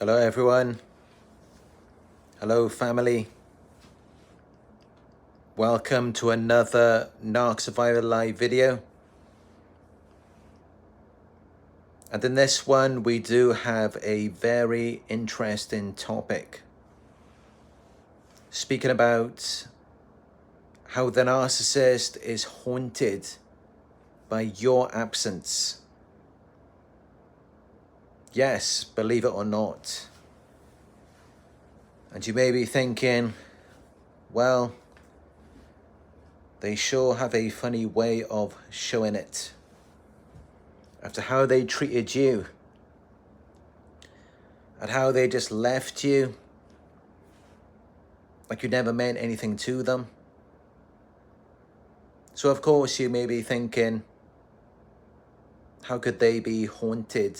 Hello everyone. Hello family. Welcome to another Narc Survivor live video. And in this one we do have a very interesting topic. Speaking about how the narcissist is haunted by your absence. Yes, believe it or not. And you may be thinking, well, they sure have a funny way of showing it. After how they treated you, and how they just left you like you never meant anything to them. So of course you may be thinking, how could they be haunted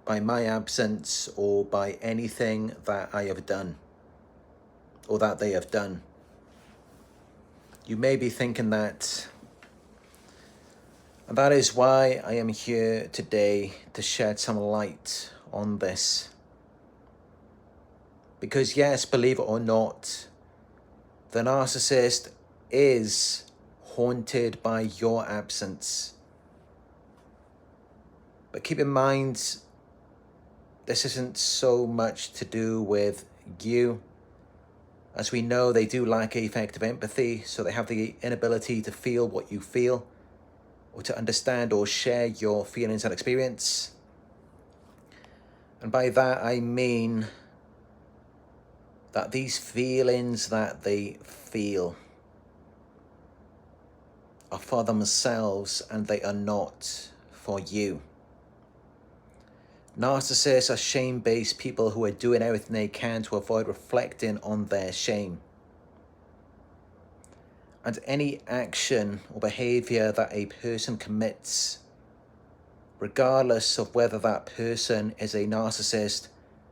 by my absence or by anything that I have done or that they have done? You may be thinking that. And that is why I am here today to shed some light on this. Because yes, believe it or not, the narcissist is haunted by your absence. But keep in mind, this isn't so much to do with you. As we know, they do lack effective empathy, so they have the inability to feel what you feel, or to understand or share your feelings and experience. And by that I mean that these feelings that they feel are for themselves and they are not for you. Narcissists are shame-based people who are doing everything they can to avoid reflecting on their shame. And any action or behavior that a person commits, regardless of whether that person is a narcissist,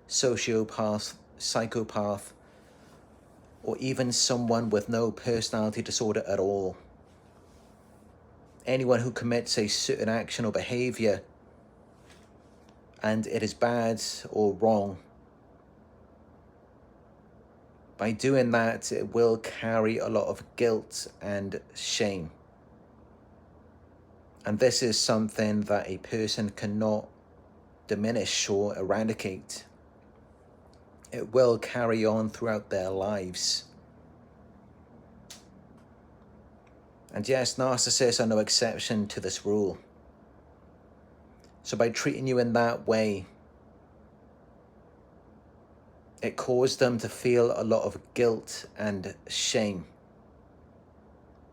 sociopath, psychopath, or even someone with no personality disorder at all. Anyone who commits a certain action or behavior and it is bad or wrong, by doing that, it will carry a lot of guilt and shame. And this is something that a person cannot diminish or eradicate. It will carry on throughout their lives. And yes, narcissists are no exception to this rule. So by treating you in that way, it caused them to feel a lot of guilt and shame.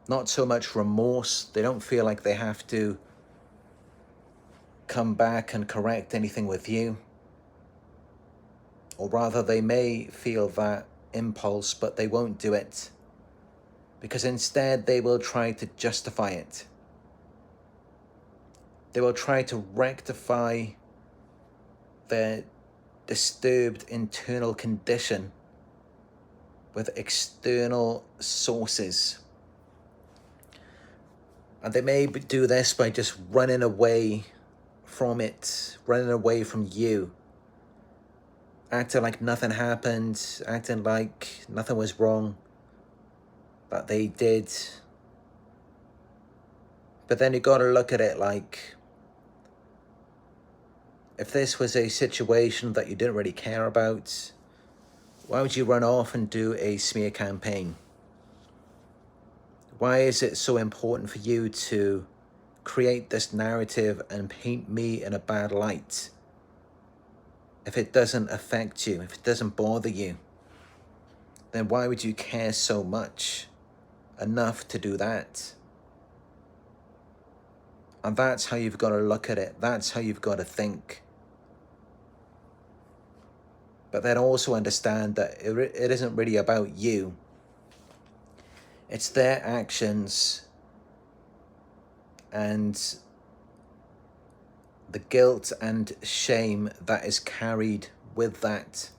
Not so much remorse. They don't feel like they have to come back and correct anything with you. Or rather, they may feel that impulse, but they won't do it. Because instead, they will try to justify it. They will try to rectify their disturbed internal condition with external sources. And they may do this by just running away from it, running away from you, acting like nothing happened, acting like nothing was wrong that they did. But then you gotta look at it like, if this was a situation that you didn't really care about, why would you run off and do a smear campaign? Why is it so important for you to create this narrative and paint me in a bad light? If it doesn't affect you, if it doesn't bother you, then why would you care so much enough to do that? And that's how you've got to look at it. That's how you've got to think. But then also understand that it isn't really about you. It's their actions and the guilt and shame that is carried with that.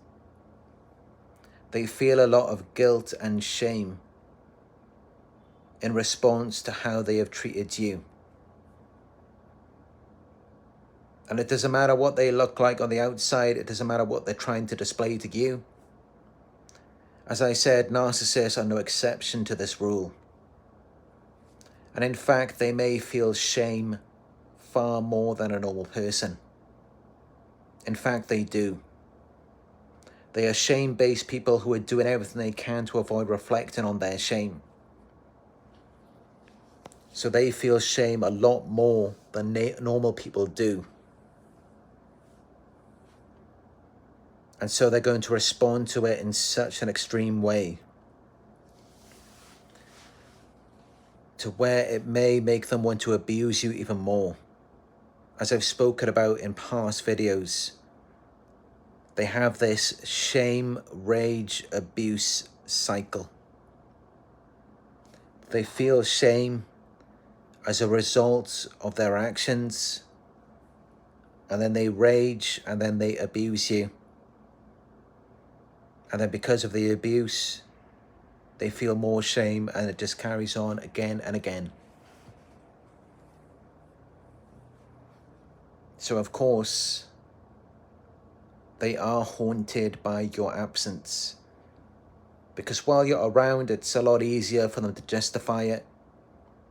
They feel a lot of guilt and shame in response to how they have treated you. And it doesn't matter what they look like on the outside. It doesn't matter what they're trying to display to you. As I said, narcissists are no exception to this rule. And in fact, they may feel shame far more than a normal person. In fact, they do. They are shame-based people who are doing everything they can to avoid reflecting on their shame. So they feel shame a lot more than normal people do. And so they're going to respond to it in such an extreme way, to where it may make them want to abuse you even more. As I've spoken about in past videos, they have this shame, rage, abuse cycle. They feel shame as a result of their actions, and then they rage, and then they abuse you. And then because of the abuse, they feel more shame, and it just carries on again and again. So of course, they are haunted by your absence. Because while you're around, it's a lot easier for them to justify it.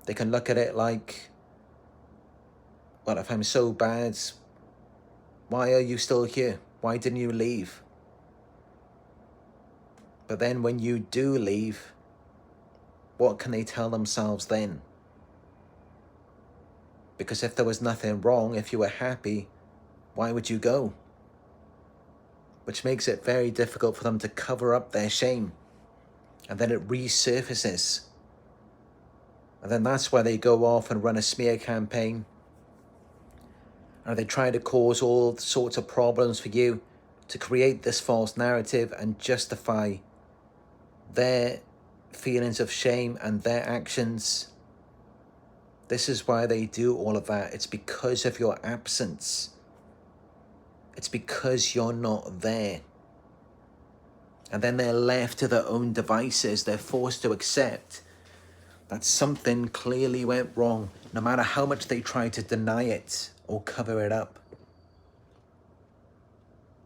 They can look at it like, well, if I'm so bad, why are you still here? Why didn't you leave? But then when you do leave, what can they tell themselves then? Because if there was nothing wrong, if you were happy, why would you go? Which makes it very difficult for them to cover up their shame. And then it resurfaces. And then that's why they go off and run a smear campaign. And they try to cause all sorts of problems for you to create this false narrative and justify their feelings of shame and their actions. This is why they do all of that. It's because of your absence. It's because you're not there. And then they're left to their own devices. They're forced to accept that something clearly went wrong, no matter how much they try to deny it or cover it up.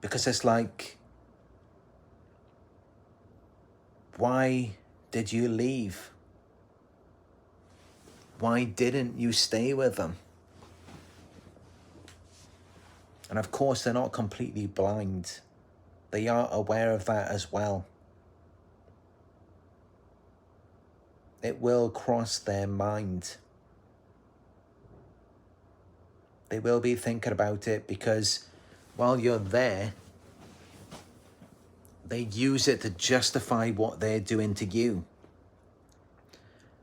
Because it's like, why did you leave? Why didn't you stay with them? And of course, they're not completely blind. They are aware of that as well. It will cross their mind. They will be thinking about it because while you're there, they use it to justify what they're doing to you.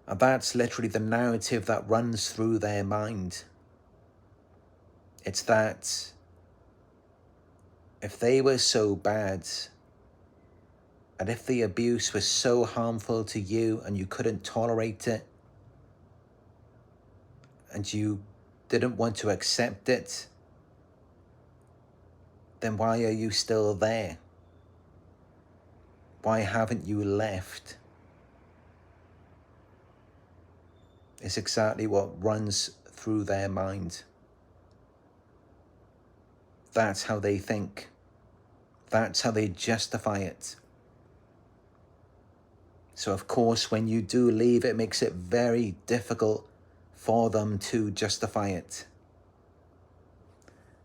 And that's literally the narrative that runs through their mind. It's that if they were so bad, and if the abuse was so harmful to you and you couldn't tolerate it, and you didn't want to accept it, then why are you still there? Why haven't you left? It's exactly what runs through their mind. That's how they think. That's how they justify it. So of course, when you do leave, it makes it very difficult for them to justify it.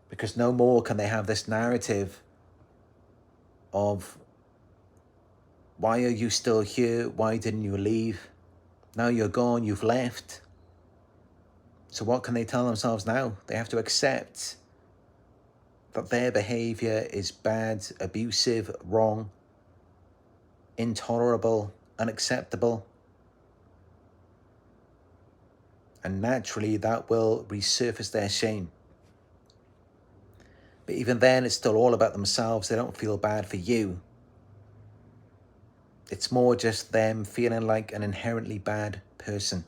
Because no more can they have this narrative of, why are you still here? Why didn't you leave? Now you're gone, you've left. So what can they tell themselves now? They have to accept that their behavior is bad, abusive, wrong, intolerable, unacceptable. And naturally, that will resurface their shame. But even then, it's still all about themselves. They don't feel bad for you. It's more just them feeling like an inherently bad person.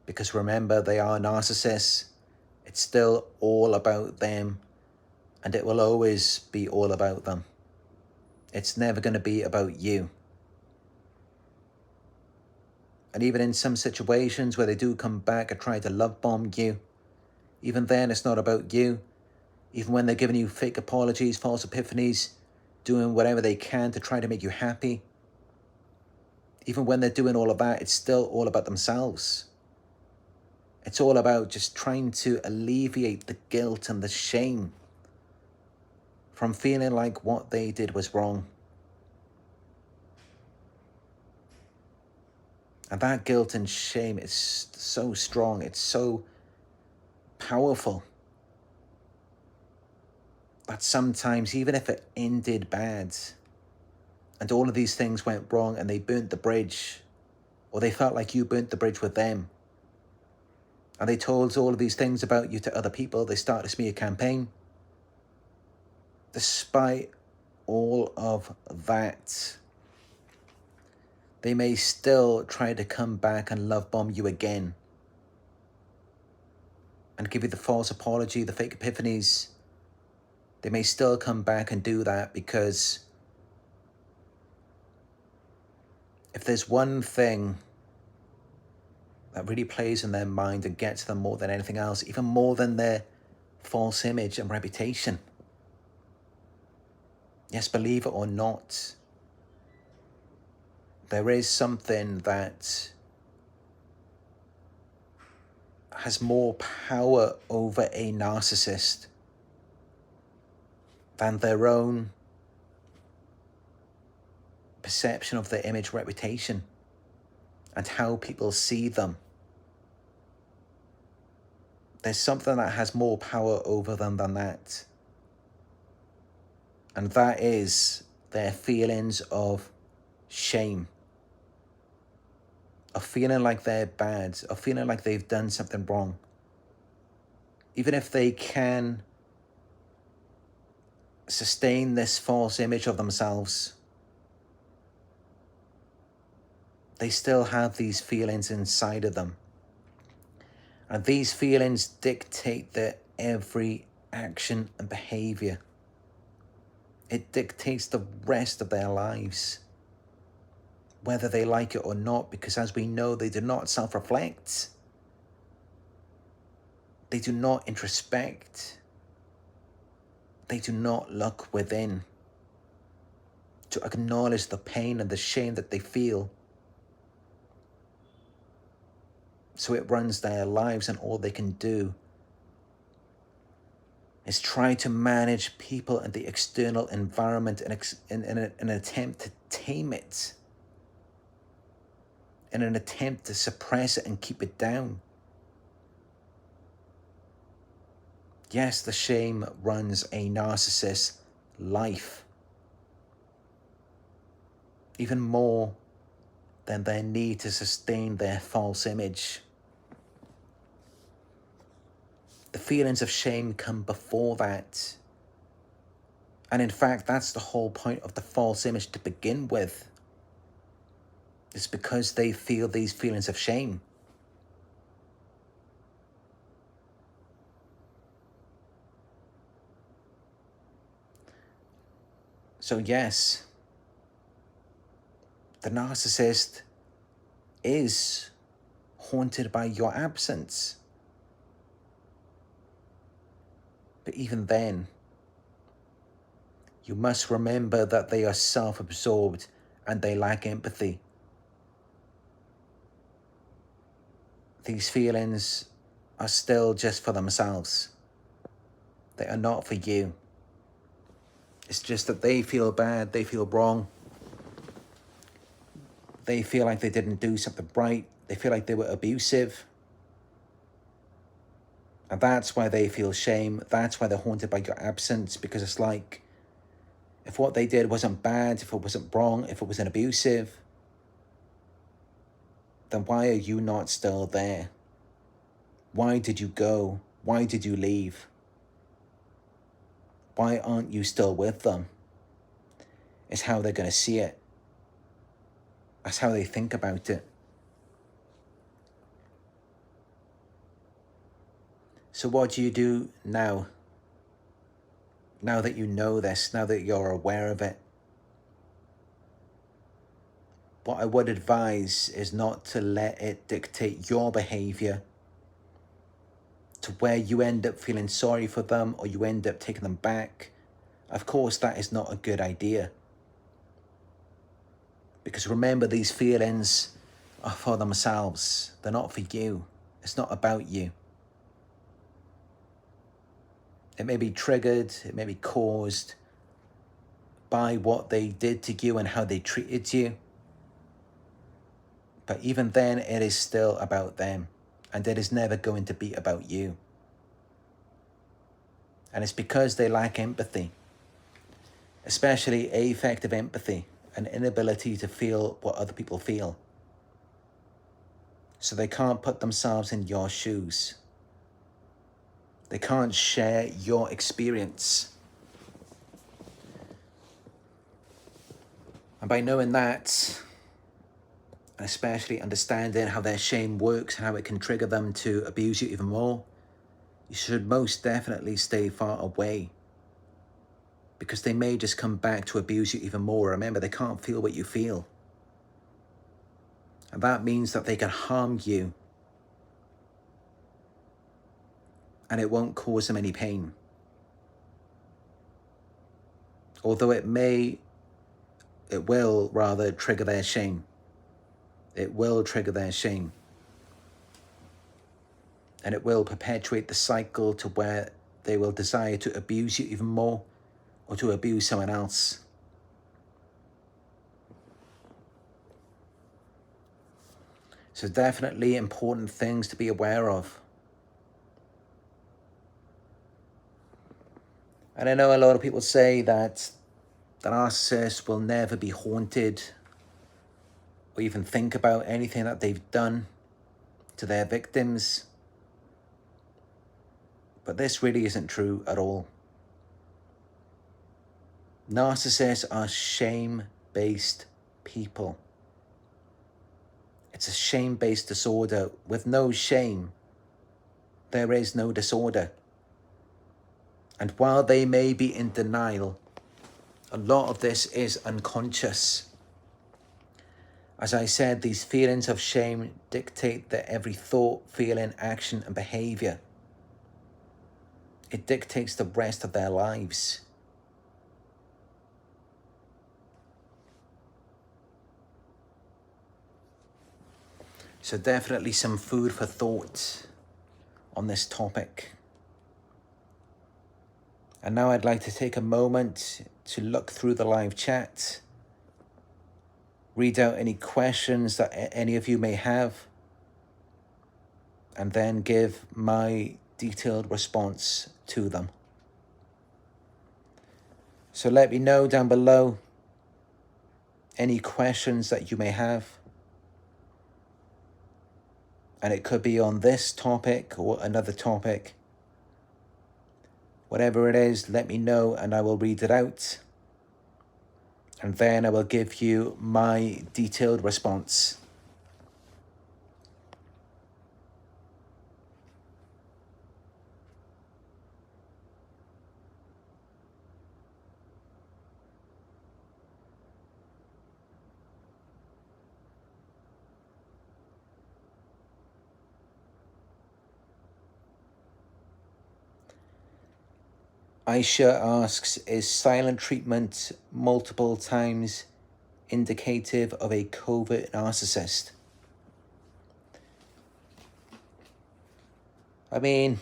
Because remember, they are narcissists. It's still all about them. And it will always be all about them. It's never going to be about you. And even in some situations where they do come back and try to love bomb you, Even then, it's not about you. Even when they're giving you fake apologies, false epiphanies, doing whatever they can to try to make you happy, even when they're doing all of that, it's still all about themselves. It's all about just trying to alleviate the guilt and the shame from feeling like what they did was wrong. And that guilt and shame is so strong. It's so powerful that sometimes, even if it ended bad and all of these things went wrong and they burnt the bridge, or they felt like you burnt the bridge with them, and they told all of these things about you to other people, they started a smear campaign. Despite all of that, they may still try to come back and love bomb you again and give you the false apology, the fake epiphanies. They may still come back and do that because if there's one thing that really plays in their mind and gets them more than anything else, even more than their false image and reputation, yes, believe it or not, there is something that has more power over a narcissist than their own perception of their image, reputation, and how people see them. There's something that has more power over them than that. And that is their feelings of shame, of feeling like they're bad, of feeling like they've done something wrong. Even if they can sustain this false image of themselves, they still have these feelings inside of them. And these feelings dictate their every action and behavior. It dictates the rest of their lives, whether they like it or not, because as we know, they do not self-reflect. They do not introspect. They do not look within to acknowledge the pain and the shame that they feel. So it runs their lives, and all they can do is try to manage people and the external environment in an attempt to tame it, in an attempt to suppress it and keep it down. Yes, the shame runs a narcissist's life, even more than their need to sustain their false image. The feelings of shame come before that. And in fact, that's the whole point of the false image to begin with. It's because they feel these feelings of shame. So yes, the narcissist is haunted by your absence. But even then, you must remember that they are self-absorbed and they lack empathy. These feelings are still just for themselves. They are not for you. It's just that they feel bad, they feel wrong. They feel like they didn't do something right. They feel like they were abusive. And that's why they feel shame. That's why they're haunted by your absence, because it's like, if what they did wasn't bad, if it wasn't wrong, if it wasn't abusive, then why are you not still there? Why did you go? Why did you leave? Why aren't you still with them? It's how they're going to see it. That's how they think about it. So what do you do now? Now that you know this, now that you're aware of it? What I would advise is not to let it dictate your behavior, to where you end up feeling sorry for them or you end up taking them back, of course that is not a good idea. Because remember, these feelings are for themselves. They're not for you. It's not about you. It may be triggered, it may be caused by what they did to you and how they treated you. But even then, it is still about them. And it is never going to be about you. And it's because they lack empathy, especially affective empathy, an inability to feel what other people feel. So they can't put themselves in your shoes. They can't share your experience. And by knowing that, and especially understanding how their shame works and how it can trigger them to abuse you even more, you should most definitely stay far away. Because they may just come back to abuse you even more. Remember, they can't feel what you feel. And that means that they can harm you. And it won't cause them any pain. Although it will rather trigger their shame. It will trigger their shame. And it will perpetuate the cycle to where they will desire to abuse you even more or to abuse someone else. So definitely important things to be aware of. And I know a lot of people say that the narcissist will never be haunted or even think about anything that they've done to their victims. But this really isn't true at all. Narcissists are shame-based people. It's a shame-based disorder. With no shame, there is no disorder. And while they may be in denial, a lot of this is unconscious. As I said, these feelings of shame dictate their every thought, feeling, action, and behavior. It dictates the rest of their lives. So definitely some food for thought on this topic. And now I'd like to take a moment to look through the live chat, read out any questions that any of you may have, and then give my detailed response to them. So let me know down below any questions that you may have. And it could be on this topic or another topic. Whatever it is, let me know and I will read it out. And then I will give you my detailed response. Aisha asks, is silent treatment multiple times indicative of a covert narcissist? I mean,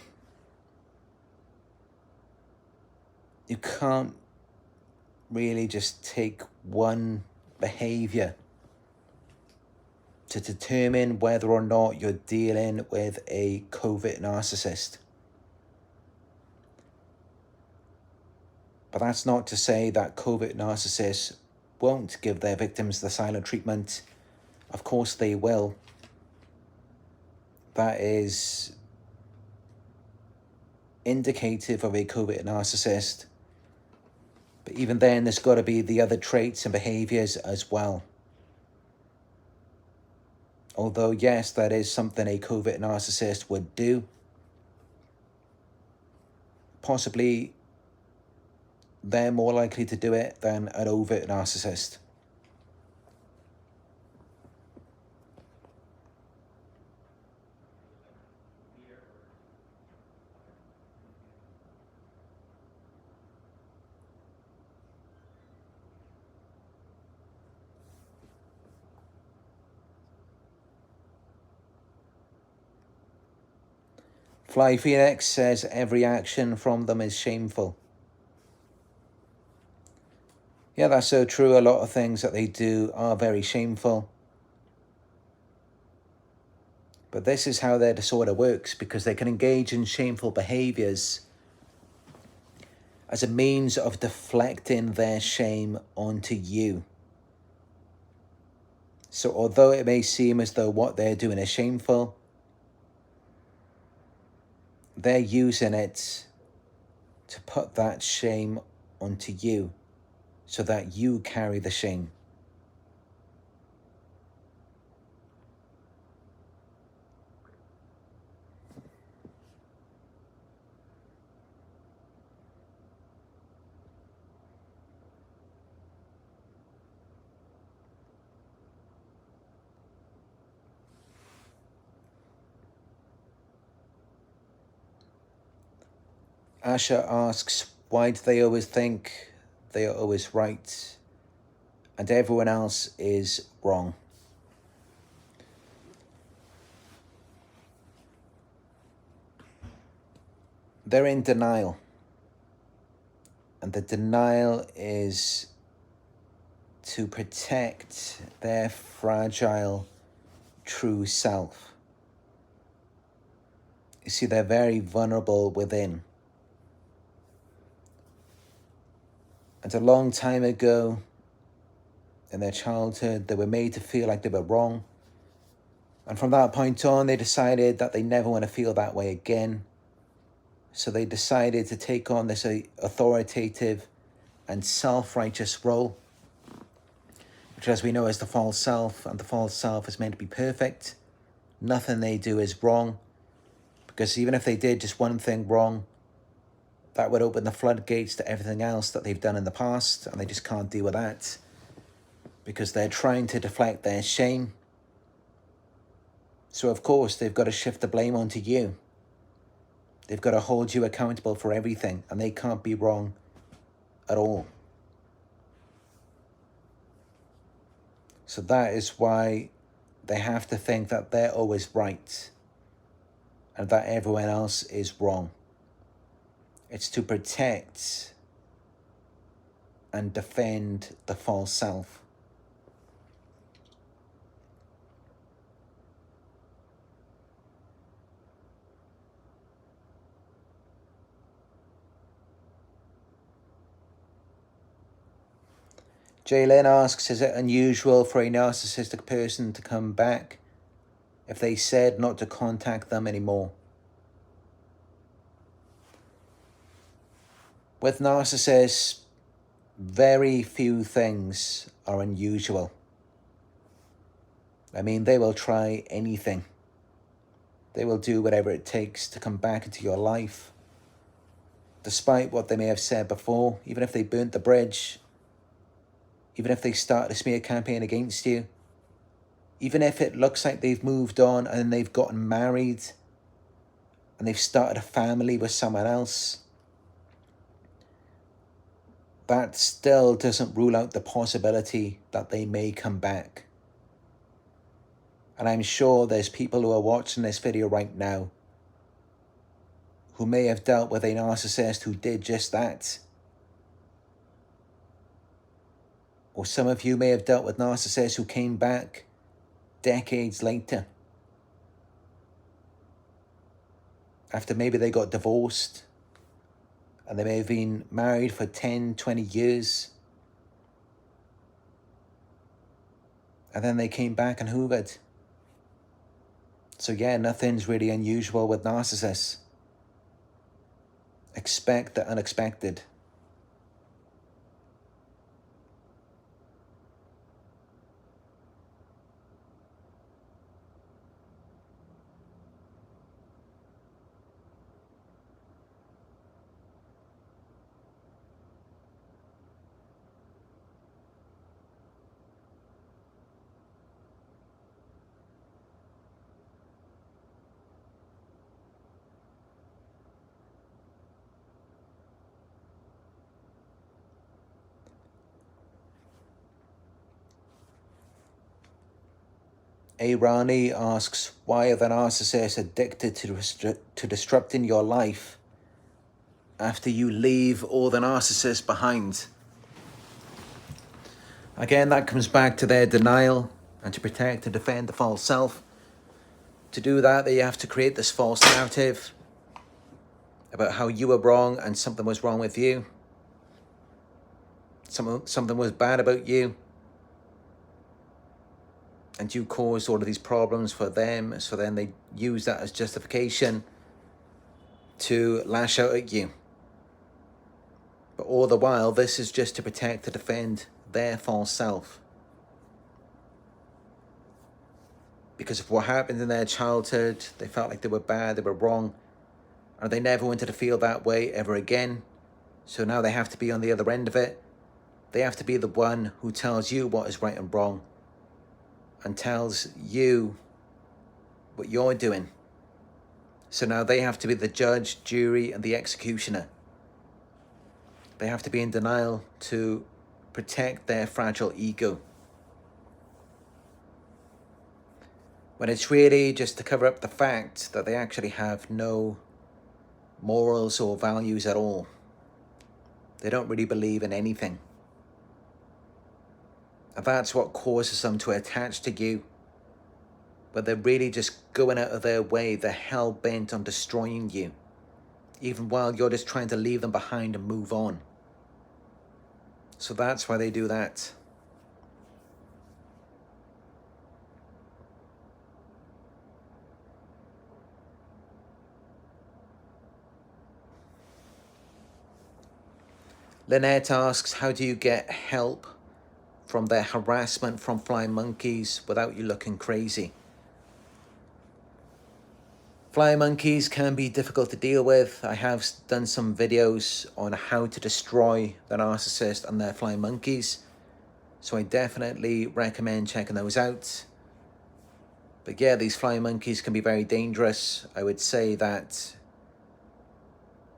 you can't really just take one behavior to determine whether or not you're dealing with a covert narcissist. But that's not to say that covert narcissists won't give their victims the silent treatment. Of course they will. That is indicative of a covert narcissist. But even then, there's got to be the other traits and behaviors as well. Although, yes, that is something a covert narcissist would do. Possibly they're more likely to do it than an overt narcissist. Fly Phoenix says every action from them is shameful. Yeah, that's so true. A lot of things that they do are very shameful. But this is how their disorder works, because they can engage in shameful behaviors as a means of deflecting their shame onto you. So although it may seem as though what they're doing is shameful, they're using it to put that shame onto you so that you carry the shame. Asha asks, why do they always think they are always right and everyone else is wrong? They're in denial. And the denial is to protect their fragile, true self. You see, they're very vulnerable within. And a long time ago, in their childhood, they were made to feel like they were wrong. And from that point on, they decided that they never want to feel that way again. So they decided to take on this authoritative and self-righteous role, which, as we know, is the false self. And the false self is meant to be perfect. Nothing they do is wrong, because even if they did just one thing wrong, that would open the floodgates to everything else that they've done in the past, and they just can't deal with that because they're trying to deflect their shame. So of course they've got to shift the blame onto you. They've got to hold you accountable for everything, and they can't be wrong at all. So that is why they have to think that they're always right and that everyone else is wrong. It's to protect and defend the false self. Jalen asks, is it unusual for a narcissistic person to come back if they said not to contact them anymore? With narcissists, very few things are unusual. I mean, they will try anything. They will do whatever it takes to come back into your life, despite what they may have said before, even if they burnt the bridge, even if they started a smear campaign against you, even if it looks like they've moved on and they've gotten married and they've started a family with someone else. That still doesn't rule out the possibility that they may come back. And I'm sure there's people who are watching this video right now who may have dealt with a narcissist who did just that. Or some of you may have dealt with narcissists who came back decades later, after maybe they got divorced and they may have been married for 10, 20 years. And then they came back and hoovered. So yeah, nothing's really unusual with narcissists. Expect the unexpected. Rani asks, why are the narcissists addicted to disrupting your life after you leave all the narcissists behind? Again, that comes back to their denial and to protect and defend the false self. To do that, they have to create this false narrative about how you were wrong and something was wrong with you. Something was bad about you. And you caused all of these problems for them. So then they use that as justification to lash out at you. But all the while, this is just to protect and defend their false self. Because of what happened in their childhood, they felt like they were bad, they were wrong, and they never wanted to feel that way ever again. So now they have to be on the other end of it. They have to be the one who tells you what is right and wrong, and tells you what you're doing. So now they have to be the judge, jury, and the executioner. They have to be in denial to protect their fragile ego. When it's really just to cover up the fact that they actually have no morals or values at all. They don't really believe in anything. And that's what causes them to attach to you. But they're really just going out of their way. They're hell-bent on destroying you, even while you're just trying to leave them behind and move on. So that's why they do that. Lynette asks, how do you get help from their harassment from flying monkeys without you looking crazy? Flying monkeys can be difficult to deal with. I have done some videos on how to destroy the narcissist and their flying monkeys. So I definitely recommend checking those out. But yeah, these flying monkeys can be very dangerous. I would say that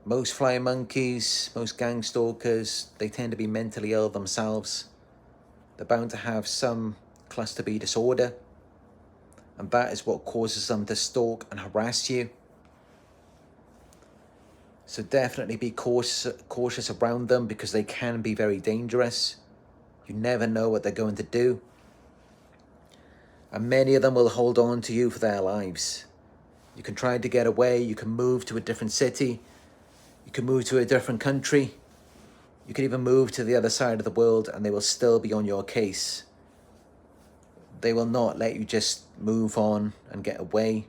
most flying monkeys, most gang stalkers, they tend to be mentally ill themselves. They're bound to have some cluster B disorder. And that is what causes them to stalk and harass you. So definitely be cautious around them, because they can be very dangerous. You never know what they're going to do. And many of them will hold on to you for their lives. You can try to get away. You can move to a different city. You can move to a different country. You can even move to the other side of the world, and they will still be on your case. They will not let you just move on and get away,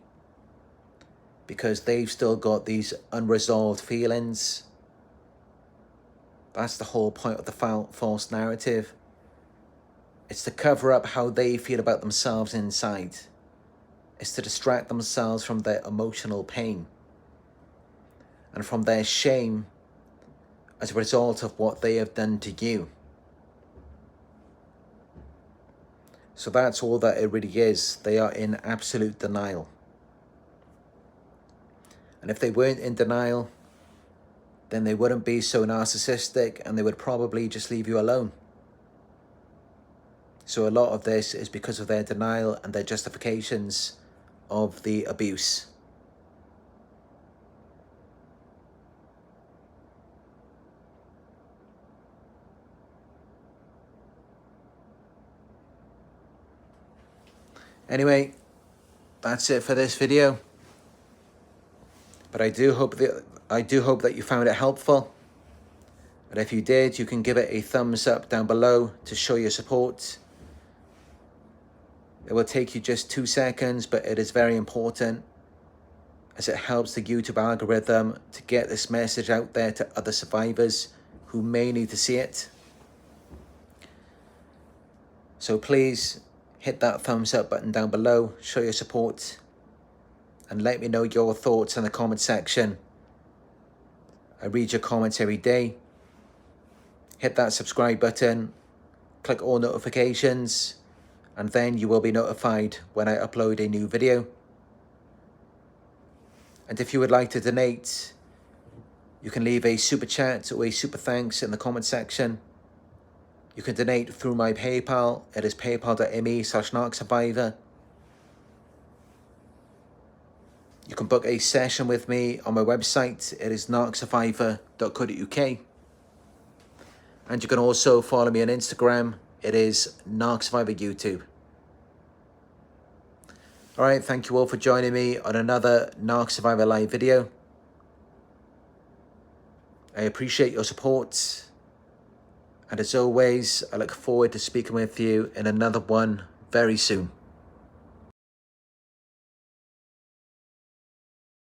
because they've still got these unresolved feelings. That's the whole point of the false narrative. It's to cover up how they feel about themselves inside. It's to distract themselves from their emotional pain and from their shame as a result of what they have done to you. So that's all that it really is. They are in absolute denial. And if they weren't in denial, then they wouldn't be so narcissistic, and they would probably just leave you alone. So a lot of this is because of their denial and their justifications of the abuse. Anyway, that's it for this video. But I do hope that you found it helpful. And if you did, you can give it a thumbs up down below to show your support. It will take you just 2 seconds, but it is very important, as it helps the YouTube algorithm to get this message out there to other survivors who may need to see it. So please hit that thumbs up button down below, show your support, and let me know your thoughts in the comment section. I read your comments every day. Hit that subscribe button, click all notifications, and then you will be notified when I upload a new video. And if you would like to donate, you can leave a super chat or a super thanks in the comment section. You can donate through my PayPal. It is paypal.me/narcsurvivor. You can book a session with me on my website. It is narcsurvivor.co.uk. And you can also follow me on Instagram. It is Narc Survivor YouTube. All right, thank you all for joining me on another Narc Survivor live video. I appreciate your support. And as always, I look forward to speaking with you in another one very soon.